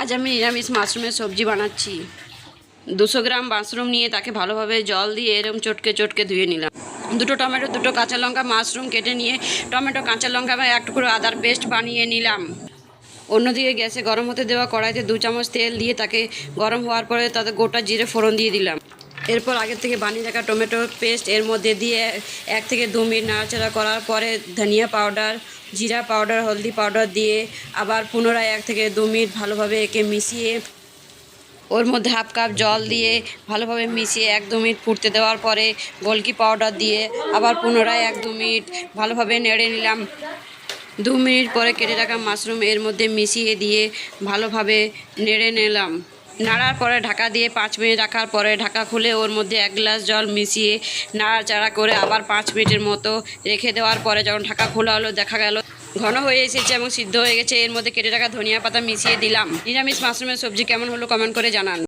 আজ আমি নিরামিষ মাশরুমের সবজি বানাচ্ছি। 200 গ্রাম মাশরুম নিয়ে তাকে ভালোভাবে জল দিয়ে এরকম চটকে চটকে ধুয়ে নিলাম। দুটো টমেটো, দুটো কাঁচা লঙ্কা, মাশরুম কেটে নিয়ে টমেটো, কাঁচা লঙ্কা এবং এক টুকরো আদার পেস্ট বানিয়ে নিলাম। অন্যদিকে গ্যাসে গরম হতে দেওয়া কড়াইতে 2 চামচ তেল দিয়ে তাকে গরম হওয়ার পরে তাতে গোটা জিরে ফোড়ন দিয়ে দিলাম। এরপর আগের থেকে বানিয়ে রাখা টমেটোর পেস্ট এর মধ্যে দিয়ে 1 থেকে 2 মিনিট নাড়াচাড়া করার পরে ধনিয়া পাউডার, জিরা পাউডার, হলদি পাউডার দিয়ে আবার পুনরায় 1 থেকে 2 মিনিট ভালোভাবে একে মিশিয়ে ওর মধ্যে হাফ কাপ জল দিয়ে ভালোভাবে মিশিয়ে 1-2 মিনিট ফুটতে দেওয়ার পরে গোলকি পাউডার দিয়ে আবার পুনরায় 1-2 মিনিট ভালোভাবে নেড়ে নিলাম। 2 মিনিট পরে কেটে রাখা মাশরুম এর মধ্যে মিশিয়ে দিয়ে ভালোভাবে নেড়ে নিলাম। নাড়ার পরে ঢাকা দিয়ে 5 মিনিট রাখার পরে ঢাকা খুলে ওর মধ্যে 1 গ্লাস জল মিশিয়ে নাড়াচাড়া করে আবার 5 মিনিটের মতো রেখে দেওয়ার পরে যখন ঢাকা খোলা হলো দেখা গেল ঘন হয়ে এসেছে এবং সিদ্ধ হয়ে গেছে। এর মধ্যে কেটে রাখা ধনিয়া পাতা মিশিয়ে দিলাম। নিরামিষ মাশরুমের সবজি কেমন হলো কমেন্ট করে জানান।